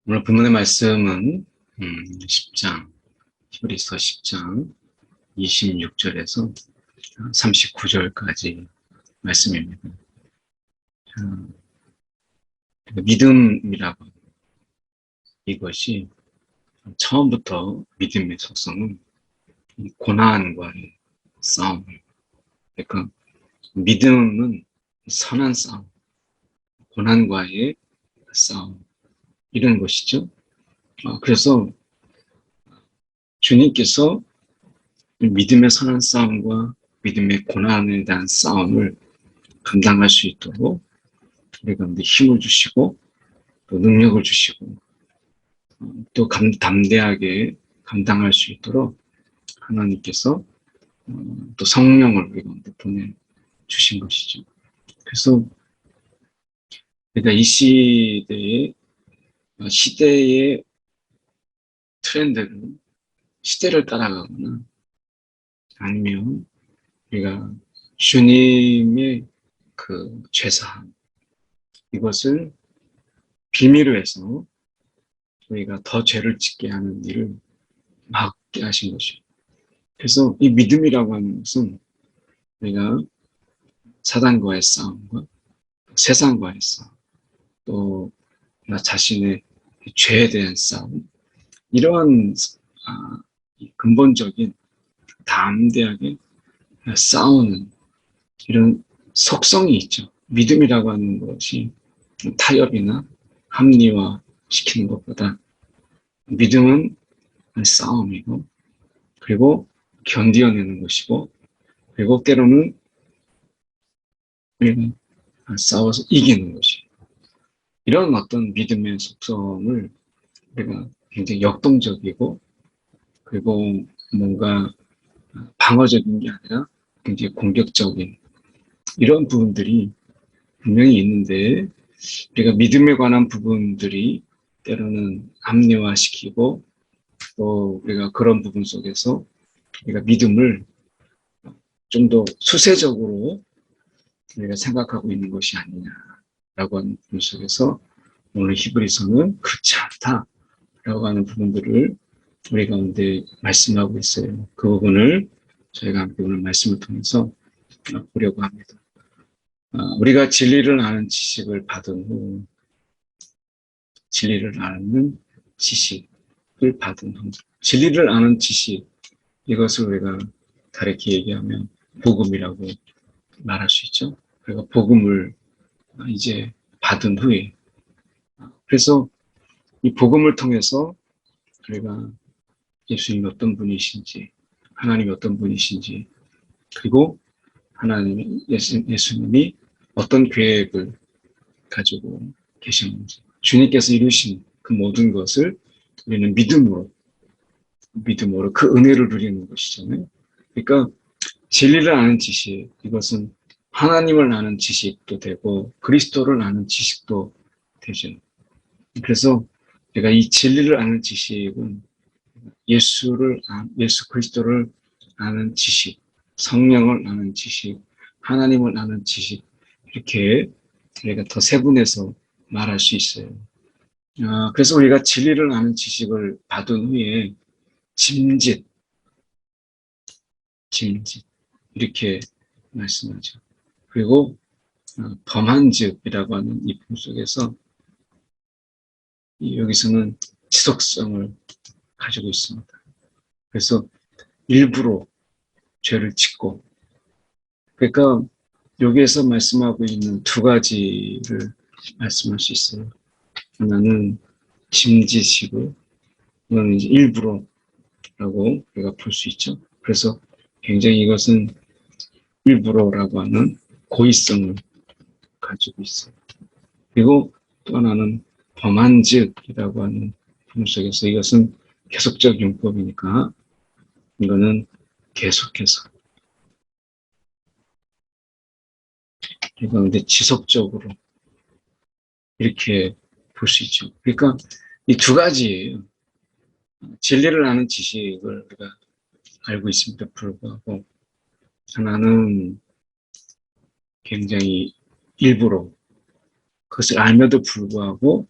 오늘 본문의 말씀은 10장, 히브리서 10장 26절에서 39절까지 말씀입니다. 믿음이라고 이것이 처음부터 믿음의 속성은 고난과의 싸움. 그러니까 믿음은 선한 싸움, 고난과의 싸움 이런 것이죠. 그래서 주님께서 믿음의 선한 싸움과 믿음의 고난에 대한 싸움을 감당할 수 있도록 우리가 힘을 주시고 또 능력을 주시고 또 담대하게 감당할 수 있도록 하나님께서 또 성령을 우리가 보내주신 것이죠. 그래서 그러니까 이 시대의 트렌드를 시대를 따라가거나 아니면 우리가 주님의 그 죄사함 이것을 빌미로 해서 우리가 더 죄를 짓게 하는 일을 막게 하신 것이죠. 그래서 이 믿음이라고 하는 것은 우리가 사단과의 싸움과 세상과의 싸움, 또 나 자신의 죄에 대한 싸움, 이러한 근본적인 담대하게 싸우는 이런 속성이 있죠. 믿음이라고 하는 것이 타협이나 합리화 시키는 것보다 믿음은 싸움이고 그리고 견디어내는 것이고 그리고 때로는 싸워서 이기는 것이 이런 어떤 믿음의 속성을 우리가 굉장히 역동적이고 그리고 뭔가 방어적인 게 아니라 굉장히 공격적인 이런 부분들이 분명히 있는데 우리가 믿음에 관한 부분들이 때로는 합리화시키고 또 우리가 그런 부분 속에서 우리가 믿음을 좀 더 수세적으로 우리가 생각하고 있는 것이 아니냐라고 하는 부분 속에서 오늘 히브리서는 그렇지 않다라고 하는 부분들을 우리 가운데 말씀하고 있어요. 그 부분을 저희가 함께 오늘 말씀을 통해서 보려고 합니다. 우리가 진리를 아는 지식을 받은 후 진리를 아는 지식을 받은 후 진리를 아는 지식 이것을 우리가 다르게 얘기하면 복음이라고 말할 수 있죠. 그리고 복음을 이제 받은 후에 그래서 이 복음을 통해서 우리가 예수님이 어떤 분이신지 하나님이 어떤 분이신지 그리고 예수님이 어떤 계획을 가지고 계시는지 주님께서 이루신 그 모든 것을 우리는 믿음으로 그 은혜를 누리는 것이잖아요. 그러니까 진리를 아는 지식 이것은 하나님을 아는 지식도 되고 그리스도를 아는 지식도 되죠. 그래서 내가 이 진리를 아는 지식은 예수 그리스도를 아는 지식, 성령을 아는 지식, 하나님을 아는 지식 이렇게 우리가 더 세분해서 말할 수 있어요. 그래서 우리가 진리를 아는 지식을 받은 후에 짐짓 이렇게 말씀하죠. 그리고 범한즉이라고 하는 이 부분 속에서 여기서는 지속성을 가지고 있습니다. 그래서 일부러 죄를 짓고 그러니까 여기에서 말씀하고 있는 두 가지를 말씀할 수 있어요. 하나는 짐짓이고 하나는 이제 일부러라고 우리가 볼 수 있죠. 그래서 굉장히 이것은 일부러라고 하는 고의성을 가지고 있어요. 그리고 또 하나는 범한즉이라고 하는 부분 속에서 이것은 계속적 용법이니까 이거는 계속해서 그런데 지속적으로 이렇게 볼 수 있죠. 그러니까 이 두 가지예요. 진리를 아는 지식을 우리가 알고 있음에도 불구하고 하나는 굉장히 일부러 그것을 알면도 불구하고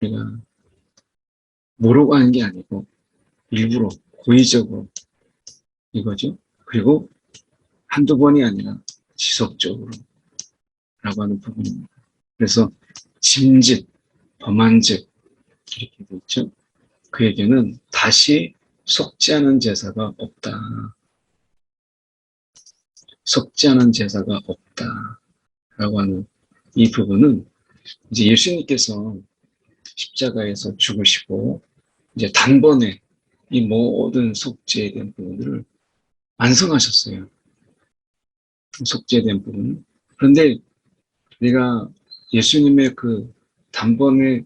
우리가 모르고 하는 게 아니고 일부러 고의적으로 이거죠. 그리고 한두 번이 아니라 지속적으로 라고 하는 부분입니다. 그래서 짐짓, 범한즉 이렇게 되어 있죠. 그에게는 다시 속지 않은 제사가 없다. 속지 않은 제사가 없다. 라고 하는 이 부분은 이제 예수님께서 십자가에서 죽으시고 이제 단번에 이 모든 속죄에 대한 부분들을 완성하셨어요. 속죄에 대한 부분은. 그런데 우리가 예수님의 그 단번에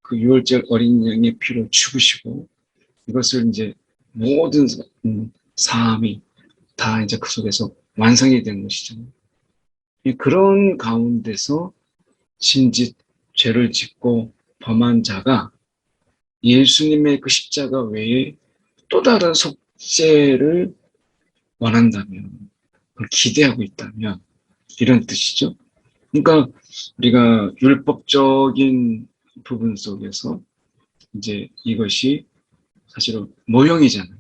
그 유월절 어린 양의 피로 죽으시고 이것을 이제 모든 사함이 다 이제 그 속에서 완성이 된 것이잖아요. 그런 가운데서 짐짓 죄를 짓고 범한 자가 예수님의 그 십자가 외에 또 다른 속죄를 원한다면, 그걸 기대하고 있다면 이런 뜻이죠. 그러니까 우리가 율법적인 부분 속에서 이제 이것이 사실은 모형이잖아요.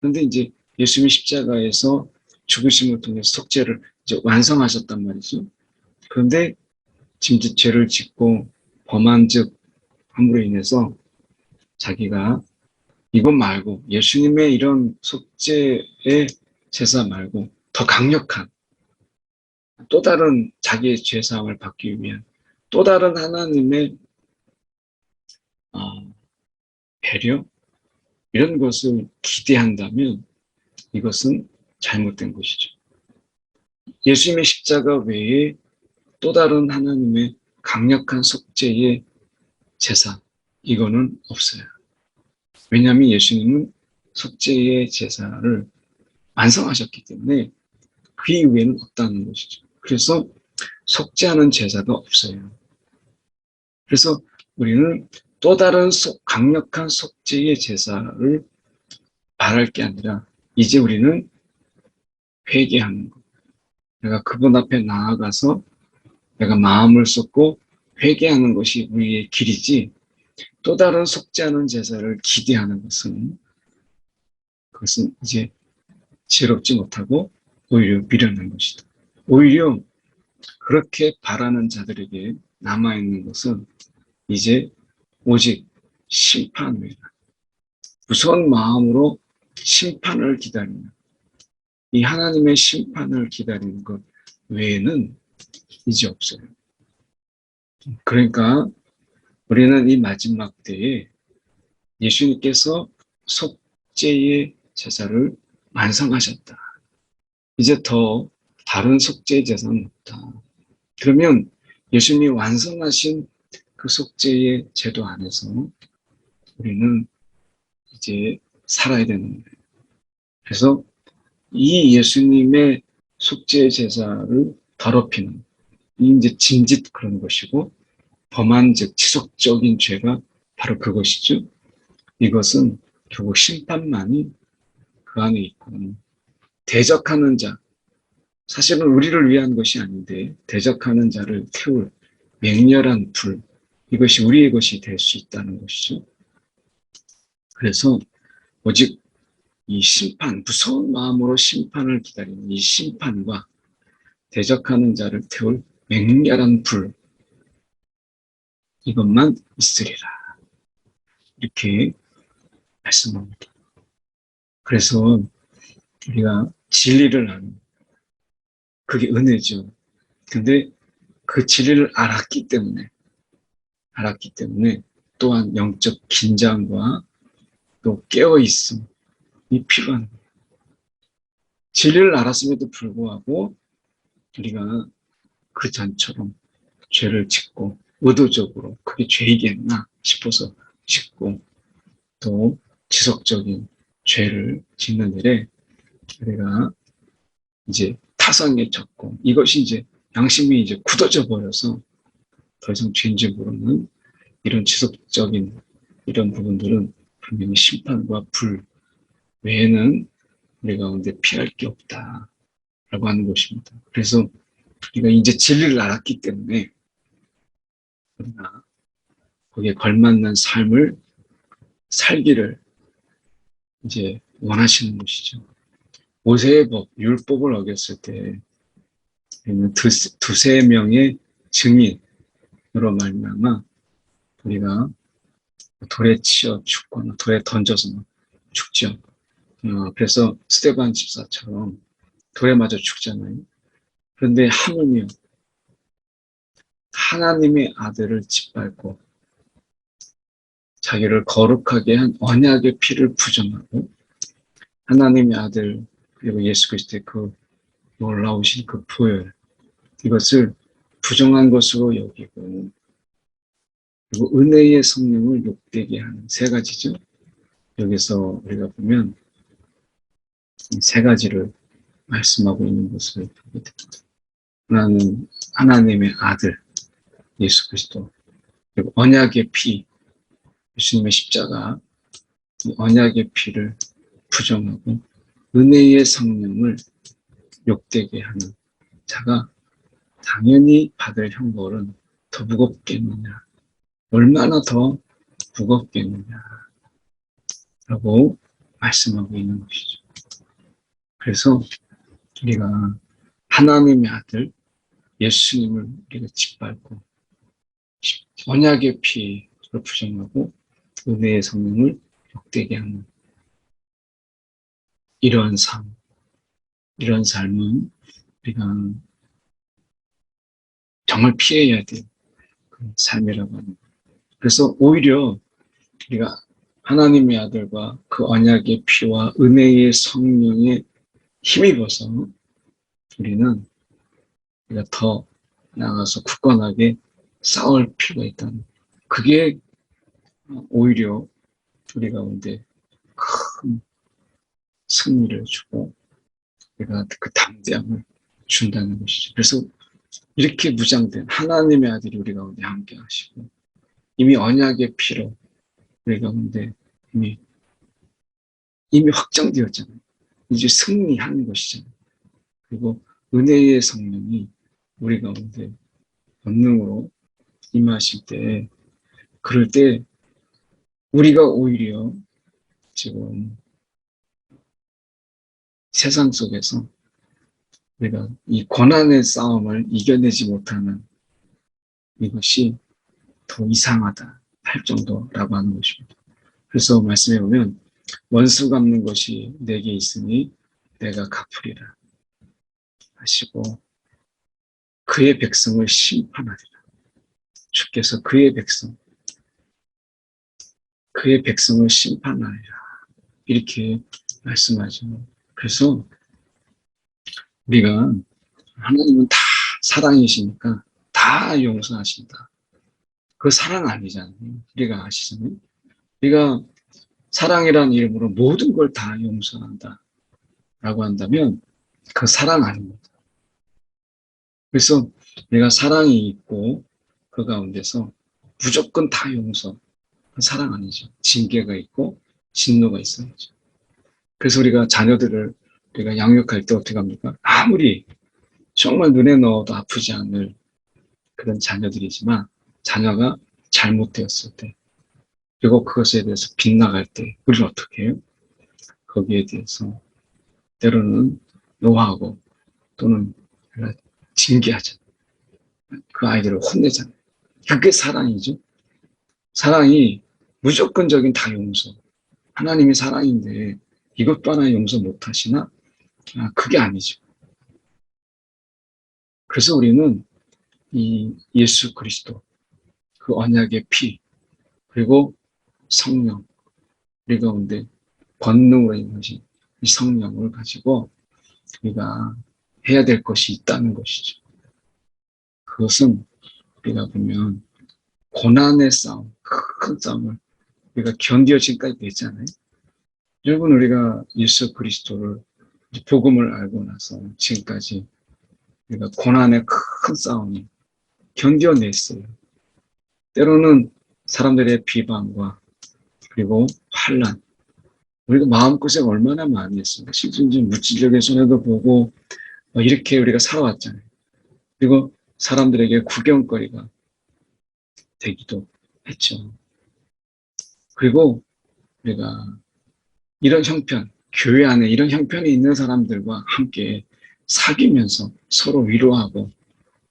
그런데 이제 예수님이 십자가에서 죽으심을 통해서 속죄를 이제 완성하셨단 말이죠. 그런데 짐짓 죄를 짓고 범한 즉 함으로 인해서 자기가 이것 말고 예수님의 이런 속죄의 제사 말고 더 강력한 또 다른 자기의 죄사함을 받기 위한 또 다른 하나님의 배려 이런 것을 기대한다면 이것은 잘못된 것이죠. 예수님의 십자가 외에 또 다른 하나님의 강력한 속죄의 제사 이거는 없어요. 왜냐하면 예수님은 속죄의 제사를 완성하셨기 때문에 그 이후에는 없다는 것이죠. 그래서 속죄하는 제사가 없어요. 그래서 우리는 또 다른 강력한 속죄의 제사를 바랄 게 아니라 이제 우리는 회개하는 것. 내가 그분 앞에 나아가서 내가 마음을 쏟고 회개하는 것이 우리의 길이지 또 다른 속죄하는 제사를 기대하는 것은 그것은 이제 지혜롭지 못하고 오히려 미련한 것이다. 오히려 그렇게 바라는 자들에게 남아있는 것은 이제 오직 심판 외에 무서운 마음으로 심판을 기다리는 이 하나님의 심판을 기다리는 것 외에는 이제 없어요. 그러니까 우리는 이 마지막 때에 예수님께서 속죄의 제사를 완성하셨다. 이제 더 다른 속죄의 제사는 없다. 그러면 예수님이 완성하신 그 속죄의 제도 안에서 우리는 이제 살아야 되는 거예요. 그래서 이 예수님의 속죄의 제사를 더럽히는 이 이제 짐짓 그런 것이고 범한 즉 지속적인 죄가 바로 그것이죠. 이것은 결국 심판만이 그 안에 있고 대적하는 자 사실은 우리를 위한 것이 아닌데 대적하는 자를 태울 맹렬한 불 이것이 우리의 것이 될 수 있다는 것이죠. 그래서 오직 이 심판 무서운 마음으로 심판을 기다리는 이 심판과 대적하는 자를 태울 맹렬한 불 이것만 있으리라 이렇게 말씀합니다. 그래서 우리가 진리를 아는 그게 은혜죠. 근데 그 진리를 알았기 때문에 또한 영적 긴장과 또 깨어있음이 필요한 거예요. 진리를 알았음에도 불구하고 우리가 그 전처럼 죄를 짓고 의도적으로 그게 죄이겠나 싶어서 짓고 또 지속적인 죄를 짓는 일에 우리가 이제 타성에 젖고 이것이 이제 양심이 이제 굳어져 버려서 더 이상 죄인지 모르는 이런 지속적인 이런 부분들은 분명히 심판과 불 외에는 우리 가운데 피할 게 없다라고 하는 것입니다. 그래서 우리가 이제 진리를 알았기 때문에 우리가 거기에 걸맞는 삶을 살기를 이제 원하시는 것이죠. 모세의 법, 율법을 어겼을 때 두세 명의 증인으로 말미암아 우리가 돌에 치여 죽거나 돌에 던져서 죽죠. 그래서 스데반 집사처럼 돌에 맞아 죽잖아요. 그런데 하물며 하나님의 아들을 짓밟고 자기를 거룩하게 한 언약의 피를 부정하고 하나님의 아들 그리고 예수 그리스도의 그 놀라우신 그 보혈 이것을 부정한 것으로 여기고 그리고 은혜의 성령을 욕되게 하는 세 가지죠. 여기서 우리가 보면 세 가지를 말씀하고 있는 것을 보게 됩니다. 하나는 하나님의 아들 예수 그리스도 그리고 언약의 피 예수님의 십자가 이 언약의 피를 부정하고 은혜의 성령을 욕되게 하는 자가 당연히 받을 형벌은 더 무겁겠느냐 얼마나 더 무겁겠느냐라고 말씀하고 있는 것이죠. 그래서 우리가 하나님의 아들 예수님을 우리가 짓밟고 언약의 피를 부정하고 은혜의 성령을 욕되게 하는 이런 삶은 우리가 정말 피해야 될 그 삶이라고 합니다. 그래서 오히려 우리가 하나님의 아들과 그 언약의 피와 은혜의 성령에 힘입어서 우리가 더 나아가서 굳건하게 싸울 필요가 있다는 그게 오히려 우리 가운데 큰 승리를 주고 우리가 그 담대함을 준다는 것이죠. 그래서 이렇게 무장된 하나님의 아들이 우리 가운데 함께 하시고 이미 언약의 피로 우리 가운데 이미 확정되었잖아요. 이제 승리하는 것이잖아요. 그리고 은혜의 성령이 우리 가운데 권능으로 임하실 때 그럴 때 우리가 오히려 지금 세상 속에서 우리가 이 고난의 싸움을 이겨내지 못하는 이것이 더 이상하다 할 정도라고 하는 것입니다. 그래서 말씀해 보면 원수 갚는 것이 내게 있으니 내가 갚으리라 하시고 그의 백성을 심판하리라. 주께서 그의 백성을 심판하리라 이렇게 말씀하죠. 그래서 우리가 하나님은 다 사랑이시니까 다 용서하신다. 그 사랑 아니잖아요. 우리가 아시잖아요. 우리가 사랑이라는 이름으로 모든 걸 다 용서한다 라고 한다면 그 사랑 아닙니다. 그래서 내가 사랑이 있고 그 가운데서 무조건 다 용서 그 사랑 아니죠. 징계가 있고 진노가 있어야죠. 그래서 우리가 자녀들을 우리가 양육할 때 어떻게 합니까? 아무리 정말 눈에 넣어도 아프지 않을 그런 자녀들이지만 자녀가 잘못되었을 때 그리고 그것에 대해서 빗나갈 때 우리는 어떻게 해요? 거기에 대해서 때로는 노하고 또는 징계하잖아요. 그 아이들을 혼내잖아요. 그게 사랑이죠. 사랑이 무조건적인 다 용서. 하나님이 사랑인데 이것도 하나 용서 못하시나? 그게 아니죠. 그래서 우리는 이 예수 그리스도 그 언약의 피 그리고 성령 우리 가운데 권능으로 임하신 이 성령을 가지고 우리가 해야 될 것이 있다는 것이죠. 그것은 우리가 보면 고난의 싸움, 큰 싸움을 우리가 견뎌 지금까지 됐잖아요. 여러분 우리가 예수 그리스도를 복음을 알고 나서 지금까지 우리가 고난의 큰 싸움을 견뎌냈어요. 때로는 사람들의 비방과 그리고 환난 우리가 마음고생 얼마나 많이 했습니까? 실제 물질적인 손해도 보고 이렇게 우리가 살아왔잖아요. 그리고 사람들에게 구경거리가 되기도 했죠. 그리고 우리가 이런 형편, 교회 안에 이런 형편이 있는 사람들과 함께 사귀면서 서로 위로하고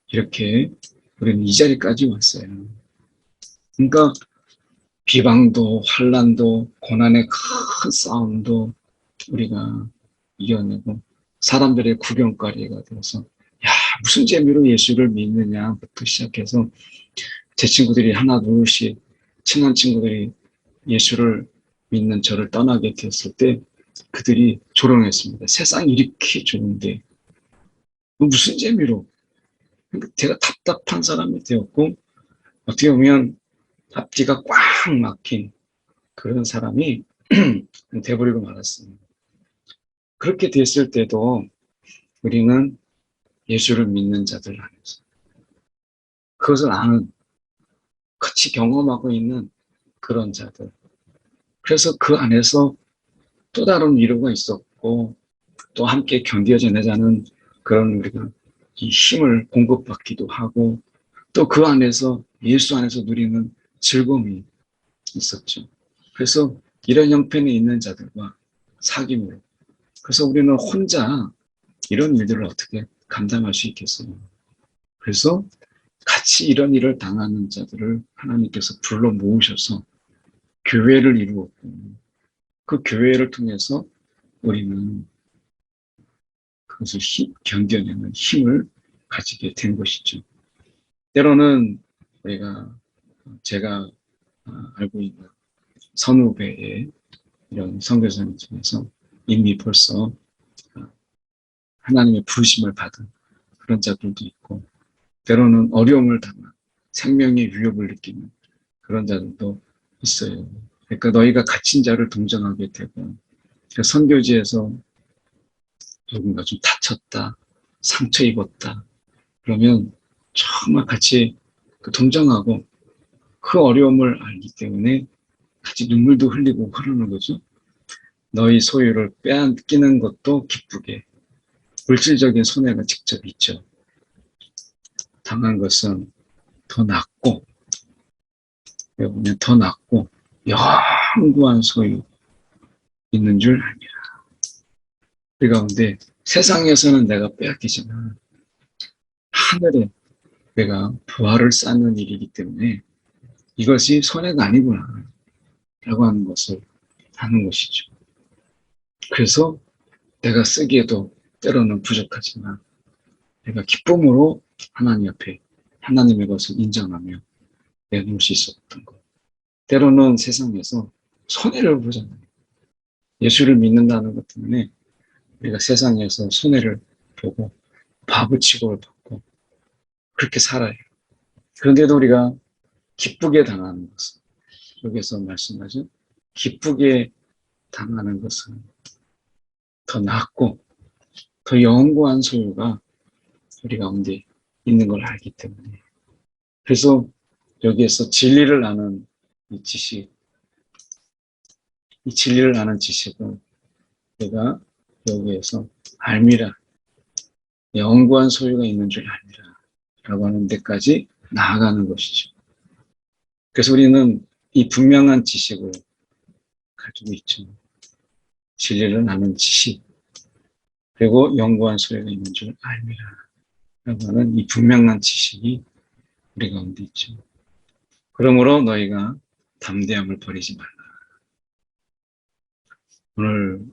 이렇게 우리는 이 자리까지 왔어요. 그러니까 비방도 환난도 고난의 큰 싸움도 우리가 이겨내고 사람들의 구경거리가 되어서 야 무슨 재미로 예수를 믿느냐부터 시작해서 제 친구들이 하나 둘씩 친한 친구들이 예수를 믿는 저를 떠나게 됐을 때 그들이 조롱했습니다. 세상이 이렇게 좋은데 무슨 재미로. 그러니까 제가 답답한 사람이 되었고 어떻게 보면 앞뒤가 꽉 막힌 그런 사람이 돼버리고 말았습니다. 그렇게 됐을 때도 우리는 예수를 믿는 자들 안에서 그것을 아는 같이 경험하고 있는 그런 자들. 그래서 그 안에서 또 다른 위로가 있었고 또 함께 견뎌내자는 그런 우리가 이 힘을 공급받기도 하고 또 그 안에서 예수 안에서 누리는 즐거움이 있었죠. 그래서 이런 형편에 있는 자들과 사귐으로 그래서 우리는 혼자 이런 일들을 어떻게 감당할 수 있겠어요. 그래서 같이 이런 일을 당하는 자들을 하나님께서 불러 모으셔서 교회를 이루었고 그 교회를 통해서 우리는 그것을 견뎌내는 힘을 가지게 된 것이죠. 때로는 제가 알고 있는 선후배의 이런 선교사님 중에서 이미 벌써 하나님의 부르심을 받은 그런 자들도 있고 때로는 어려움을 당한 생명의 위협을 느끼는 그런 자들도 있어요. 그러니까 너희가 갇힌 자를 동정하게 되고 선교지에서 누군가 좀 다쳤다, 상처 입었다 그러면 정말 같이 동정하고 그 어려움을 알기 때문에 같이 눈물도 흘리고 그러는 거죠. 너희 소유를 빼앗기는 것도 기쁘게 물질적인 손해가 직접 있죠. 당한 것은 더 낫고 보면 더 낫고 영구한 소유 있는 줄 압니다. 그 가운데 세상에서는 내가 빼앗기지만 하늘에 내가 부활을 쌓는 일이기 때문에 이것이 손해가 아니구나 라고 하는 것을 하는 것이죠. 그래서 내가 쓰기에도 때로는 부족하지만 내가 기쁨으로 하나님 앞에 하나님의 것을 인정하며 내놓을 수 있었던 것. 때로는 세상에서 손해를 보잖아요. 예수를 믿는다는 것 때문에 우리가 세상에서 손해를 보고 바보 취급을 받고 그렇게 살아요. 그런데도 우리가 기쁘게 당하는 것은 여기서 말씀하신 기쁘게 당하는 것은 더 낫고 더 영원한 소유가 우리 가운데 있는 걸 알기 때문에 그래서 여기에서 진리를 아는 이 지식 이 진리를 아는 지식은 내가 여기에서 알미라 영원한 소유가 있는 줄 알미라 라고 하는 데까지 나아가는 것이죠. 그래서 우리는 이 분명한 지식을 가지고 있죠. 진리를 아는 지식 그리고 영원한 소유가 있는 줄 알미라 라고 하는 이 분명한 지식이 우리 가운데 있죠. 그러므로 너희가 담대함을 버리지 말라. 오늘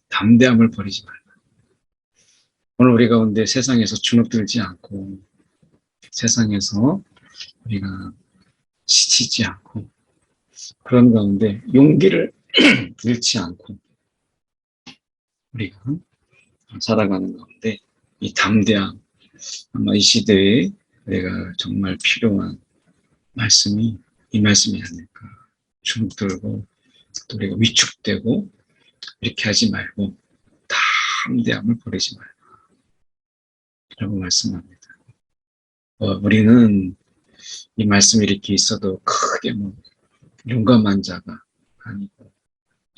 담대함을 버리지 말라. 오늘 우리 가운데 세상에서 주눅들지 않고 세상에서 우리가 지치지 않고 그런 가운데 용기를 잃지 않고 우리가 살아가는 가운데 이 담대함 아마 이 시대에 내가 정말 필요한 말씀이 이 말씀이 아닐까. 주눅들고 또 우리가 위축되고 이렇게 하지 말고 담대함을 버리지 말고 라고 말씀합니다. 우리는 이 말씀이 이렇게 있어도 크게 용감한 자가 아니고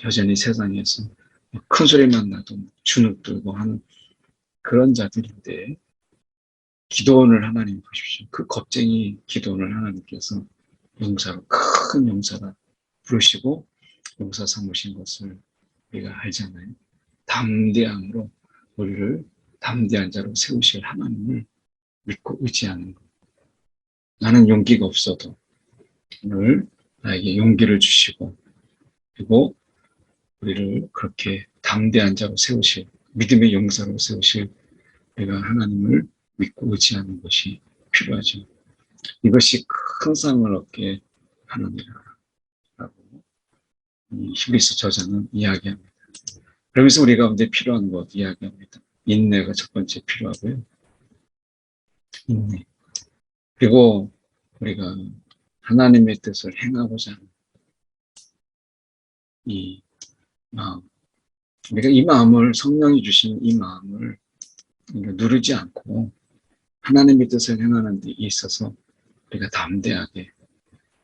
여전히 세상에서 큰 소리만 나도 주눅들고 하는 그런 자들인데 기도원을 하나님 보십시오. 그 겁쟁이 기도원을 하나님께서 용사로, 큰 용사라 부르시고 용사 삼으신 것을 우리가 알잖아요. 담대함으로 우리를 담대한 자로 세우실 하나님을 믿고 의지하는 것. 나는 용기가 없어도 오늘 나에게 용기를 주시고 그리고 우리를 그렇게 담대한 자로 세우실 믿음의 용사로 세우실 우리가 하나님을 믿고 의지하는 것이 필요하죠. 이것이 큰 상을 얻게 하느니라라고 이 히브리서 저자는 이야기합니다. 그러면서 우리 가운데 필요한 것 이야기합니다. 인내가 첫 번째 필요하고요. 인내. 그리고 우리가 하나님의 뜻을 행하고자 하는 이 마음. 우리가 이 마음을 성령이 주신 이 마음을 누르지 않고 하나님의 뜻을 행하는 데 있어서 우리가 담대하게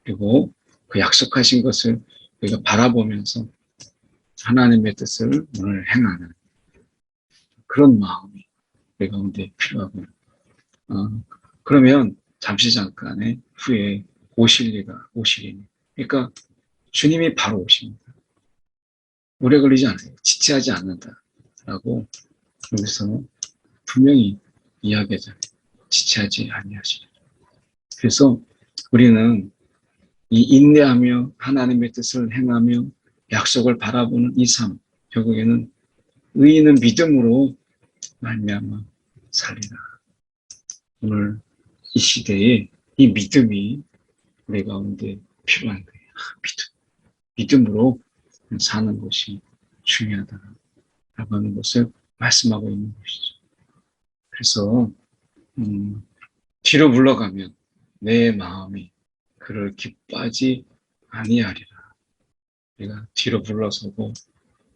그리고 그 약속하신 것을 우리가 바라보면서 하나님의 뜻을 오늘 행하는 그런 마음이 우리 가운데 필요하고요. 그러면 잠시 잠깐의 후에 오시리니. 그러니까 주님이 바로 오십니다. 오래 걸리지 않아요. 지체하지 않는다라고 여기서 분명히 이야기하잖아요. 지체하지 아니하시리라. 그래서 우리는 이 인내하며 하나님의 뜻을 행하며 약속을 바라보는 이 삶, 결국에는 의인은 믿음으로 말미암아 살리라. 오늘 이 시대에 이 믿음이 우리 가운데 필요한 거예요. 믿음으로 사는 것이 중요하다라고 하는 것을 말씀하고 있는 것이죠. 그래서 뒤로 물러가면 내 마음이 그를 기뻐하지 아니하리라. 내가 뒤로 물러서고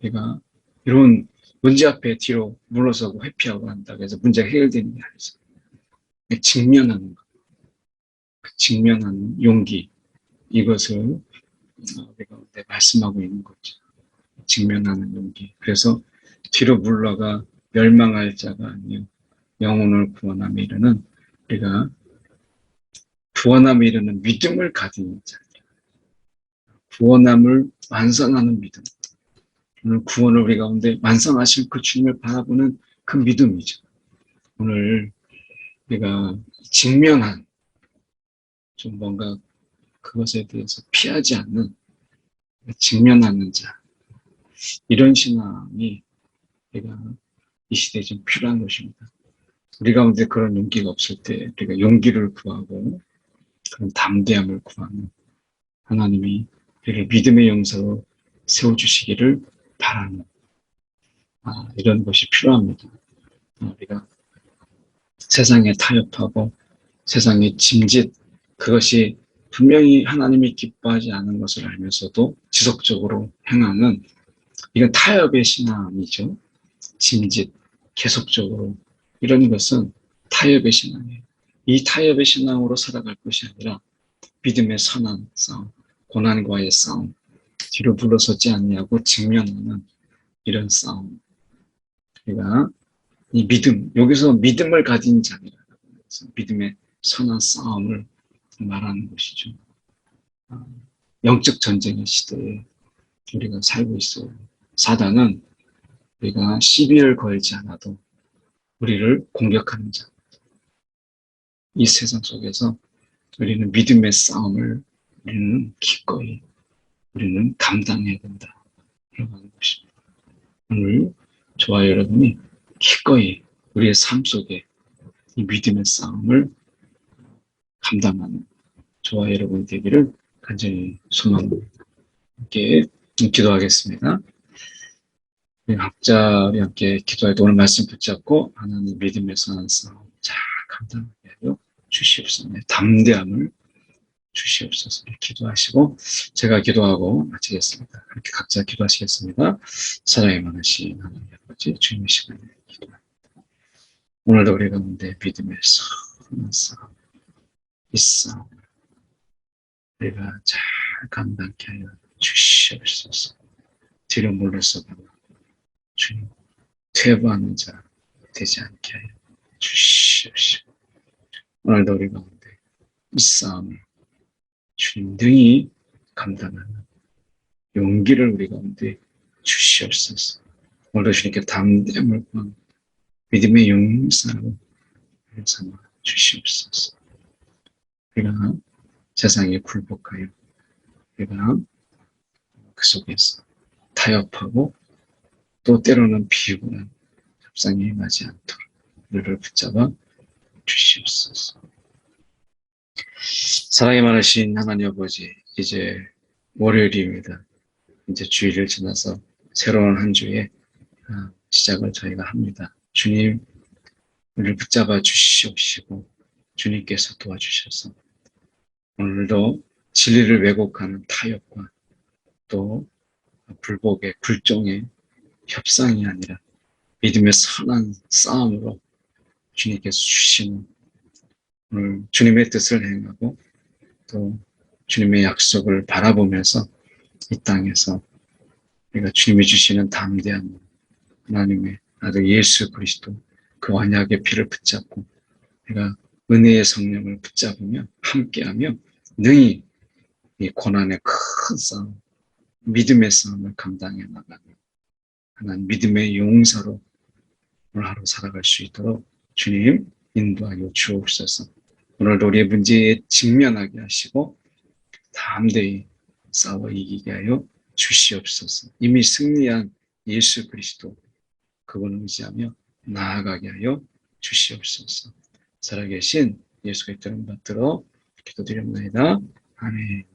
내가 이런 문제 앞에 뒤로 물러서고 회피하고 한다. 그래서 문제가 해결되는 게 아니죠. 직면하는 것, 직면하는 용기 이것을 우리가 말씀하고 있는 거죠. 직면하는 용기. 그래서 뒤로 물러가 멸망할 자가 아니요 영혼을 구원함에 이르는 우리가 구원함에 이르는 믿음을 가진 자. 구원함을 완성하는 믿음. 오늘 구원을 우리 가운데 완성하실 그 주님을 바라보는 그 믿음이죠. 오늘 우리가 직면한 좀 뭔가 그것에 대해서 피하지 않는 직면하는 자. 이런 신앙이 우리가 이 시대에 좀 필요한 것입니다. 우리 가운데 그런 용기가 없을 때 우리가 용기를 구하고 그런 담대함을 구하는 하나님이 우리를 믿음의 용사로 세워주시기를 바라는 이런 것이 필요합니다. 우리가 세상에 타협하고 세상의 짐짓 그것이 분명히 하나님이 기뻐하지 않은 것을 알면서도 지속적으로 행하는 이건 타협의 신앙이죠. 짐짓 계속적으로 이런 것은 타협의 신앙이에요. 이 타협의 신앙으로 살아갈 것이 아니라 믿음의 선한 싸움, 고난과의 싸움, 뒤로 물러서지 않냐고 직면하는 이런 싸움. 우리가 이 믿음, 여기서 믿음을 가진 자라고 해서 믿음의 선한 싸움을 말하는 것이죠. 영적 전쟁의 시대에 우리가 살고 있어요. 사단은 우리가 시비를 걸지 않아도 우리를 공격하는 자. 이 세상 속에서 우리는 믿음의 싸움을 우리는 기꺼이 우리는 감당해야 된다. 라고 하는 것입니다. 오늘 저와 여러분이 기꺼이 우리의 삶 속에 이 믿음의 싸움을 감당하는 저와 여러분 되기를 간절히 소망합니다. 함께 기도하겠습니다. 우리 각자 함께 기도할 때 오늘 말씀 붙잡고 하나님 믿음의 선한 싸움 잘 감당하게 하여 주시옵소서. 담대함을 주시옵소서. 기도하시고 제가 기도하고 마치겠습니다. 그렇게 각자 기도하시겠습니다. 사랑이 많으신 하나님 아버지 주님의 시간에 기도합니다. 오늘도 우리 가운데 믿음의 선한 싸움 이 싸움 우리가 잘 감당케 하여 주시옵소서. 뒤로 물러서다가 주님 퇴보하는 자 되지 않게 하여 주시옵소서. 오늘도 우리 가운데 이 싸움을 주님 능히 감당하는 용기를 우리 가운데 주시옵소서. 오늘도 주님께 담대함을 구하고 믿음의 용사로 삼아 주시옵소서. 우리가 세상에 굴복하여 우리가 그 속에서 타협하고 또 때로는 비굴한 협상에 임하지 않도록 우리를 붙잡아 주시옵소서. 사랑이 많으신 하나님 아버지, 이제 월요일입니다. 이제 주일을 지나서 새로운 한 주의 시작을 저희가 합니다. 주님, 우리를 붙잡아 주시옵시고 주님께서 도와주셔서 오늘도 진리를 왜곡하는 타협과 또 불복의 굴종의 협상이 아니라 믿음의 선한 싸움으로 주님께서 주시는 오늘 주님의 뜻을 행하고 또 주님의 약속을 바라보면서 이 땅에서 우리가 주님이 주시는 담대한 하나님의 아들 예수 그리스도 그 완약의 피를 붙잡고 우리가 은혜의 성령을 붙잡으며 함께하며 능히 이 고난의 큰 싸움, 믿음의 싸움을 감당해 나가는 하나님 믿음의 용사로 오늘 하루 살아갈 수 있도록 주님 인도하여 주옵소서. 오늘도 우리의 문제에 직면하게 하시고 담대히 싸워 이기게 하여 주시옵소서. 이미 승리한 예수 그리스도 그분을 의지하며 나아가게 하여 주시옵소서. 살아계신 예수의 이름 받들어 기도드립니다. 아멘.